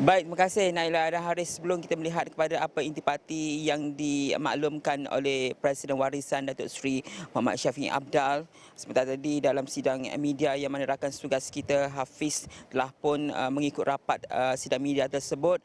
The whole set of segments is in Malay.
Baik, terima kasih Naila dan Haris. Sebelum kita melihat kepada apa intipati yang dimaklumkan oleh Presiden Warisan Datuk Seri Muhammad Syafiee Apdal sebentar tadi dalam sidang media yang mana rakan tugas kita Hafiz telah pun mengikut rapat sidang media tersebut.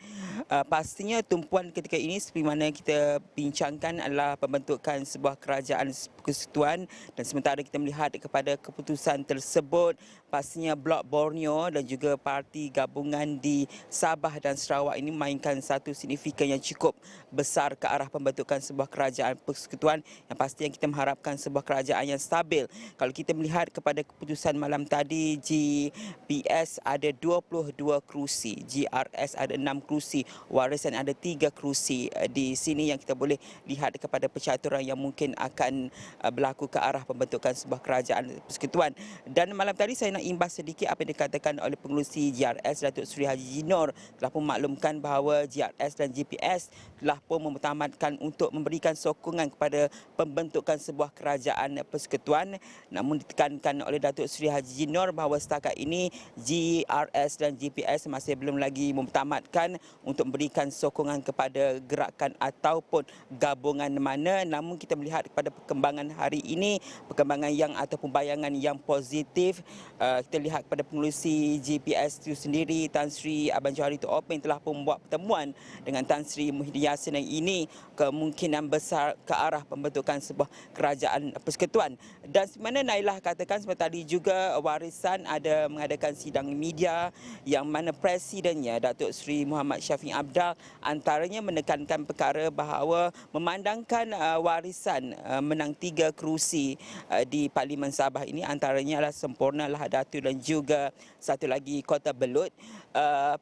Pastinya tumpuan ketika ini seperti mana kita bincangkan adalah pembentukan sebuah kerajaan persekutuan, dan sementara kita melihat kepada keputusan tersebut, pastinya Blok Borneo dan juga parti gabungan di Sabah dan Sarawak ini memainkan satu signifikan yang cukup besar ke arah pembentukan sebuah kerajaan persekutuan yang pastinya kita mengharapkan sebuah kerajaan yang stabil. Kalau kita melihat kepada keputusan malam tadi, GPS ada 22 kerusi, GRS ada 6 kerusi, Warisan ada 3 kerusi. Di sini yang kita boleh lihat kepada percaturan yang mungkin akan berlaku ke arah pembentukan sebuah kerajaan persekutuan. Dan malam tadi saya nak imbas sedikit apa yang dikatakan oleh pengerusi GRS Datuk Seri Haji Jinor telah pun memaklumkan bahawa GRS dan GPS telah pun memutamatkan untuk memberikan sokongan kepada pembentukan sebuah kerajaan persekutuan. Namun ditekankan oleh Datuk Seri Haji Jinor bahawa setakat ini GRS dan GPS masih belum lagi memutamatkan untuk memberikan sokongan kepada gerakan ataupun gabungan mana. Namun kita melihat kepada perkembangan hari ini, perkembangan yang ataupun bayangan yang positif. Kita lihat kepada pengerusi GPS itu sendiri, Tan Sri Abang Johari Tok Openg telah pun membuat pertemuan dengan Tan Sri Muhyiddin Yassin, yang ini kemungkinan besar ke arah pembentukan sebuah kerajaan persekutuan. Dan sebenarnya Nailah katakan seperti tadi juga, Warisan ada mengadakan sidang media yang mana presidennya Datuk Seri Muhammad Syafiee Apdal antaranya menekankan perkara bahawa memandangkan Warisan menang 3 kerusi di Parlimen Sabah ini, antaranya adalah Sempornalah Datu dan juga satu lagi Kota Belud.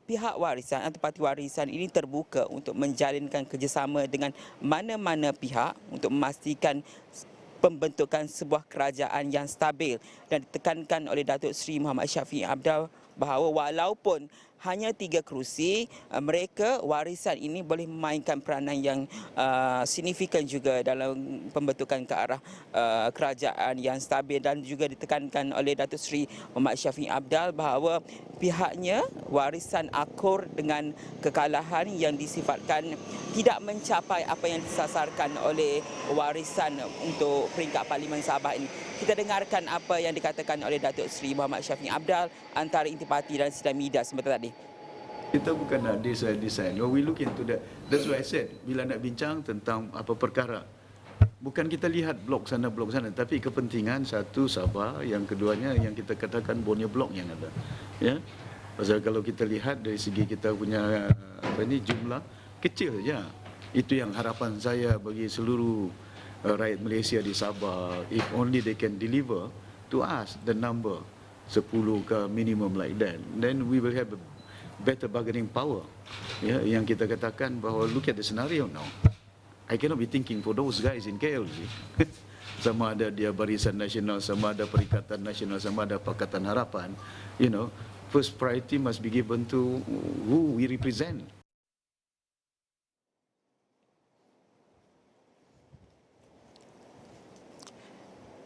Pihak Warisan atau Parti Warisan ini terbuka untuk menjalinkan kerjasama dengan mana-mana pihak untuk memastikan pembentukan sebuah kerajaan yang stabil, dan ditekankan oleh Datuk Seri Muhammad Syafiee Apdal bahawa walaupun hanya 3 kerusi, mereka Warisan ini boleh memainkan peranan yang signifikan juga dalam pembentukan ke arah kerajaan yang stabil. Dan juga ditekankan oleh Datuk Seri Muhammad Syafiee Apdal bahawa pihaknya Warisan akur dengan kekalahan yang disifatkan tidak mencapai apa yang disasarkan oleh Warisan untuk peringkat Parlimen Sabah ini. Kita dengarkan apa yang dikatakan oleh Datuk Seri Muhammad Syafiee Apdal antara intipati dan sidang media sebentar tadi. Kita bukan nak design. We look into that. That's why I said, bila nak bincang tentang apa perkara, bukan kita lihat blok sana, tapi kepentingan satu Sabah, yang keduanya yang kita katakan Borneo blok yang ada. Ya. Pasal kalau kita lihat dari segi kita punya jumlah kecil saja. Itu yang harapan saya bagi seluruh rakyat Malaysia di Sabah, if only they can deliver to us the number 10 ke minimum like that, then we will have a better bargaining power. Ya, yang kita katakan bahawa look at the scenario now. I cannot be thinking for those guys in KL. Sama ada dia Barisan Nasional, sama ada Perikatan Nasional, sama ada Pakatan Harapan. You know, first priority must be given to who we represent.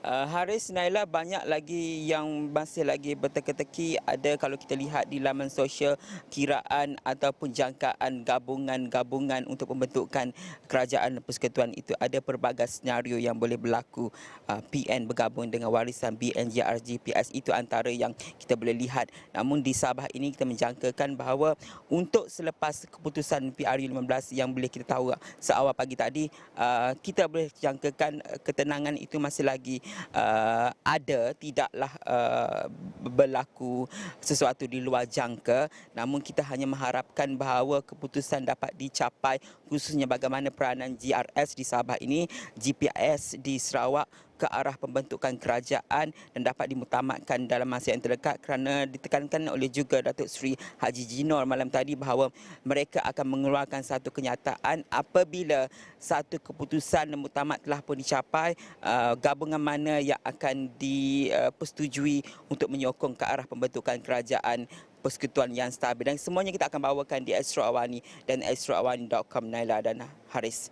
Haris, Naila, banyak lagi yang masih lagi berteka-teki. Ada kalau kita lihat di laman sosial kiraan ataupun jangkaan gabungan-gabungan untuk pembentukan kerajaan persekutuan itu. Ada pelbagai senario yang boleh berlaku. PN bergabung dengan Warisan, BNJR, GPS itu antara yang kita boleh lihat. Namun di Sabah ini kita menjangkakan bahawa untuk selepas keputusan PRU15 yang boleh kita tahu seawal pagi tadi, kita boleh jangkakan ketenangan itu masih lagi ada, tidaklah berlaku sesuatu di luar jangka. Namun kita hanya mengharapkan bahawa keputusan dapat dicapai, khususnya bagaimana peranan GRS di Sabah ini, GPS di Sarawak ke arah pembentukan kerajaan dan dapat dimutamatkan dalam masa yang terdekat, kerana ditekankan oleh juga Datuk Seri Haji Jinor malam tadi bahawa mereka akan mengeluarkan satu kenyataan apabila satu keputusan mutamat telah pun dicapai, gabungan mana yang akan dipersetujui untuk menyokong ke arah pembentukan kerajaan persekutuan yang stabil. Dan semuanya kita akan bawakan di Astro Awani dan astroawani.com, Naila dan Haris.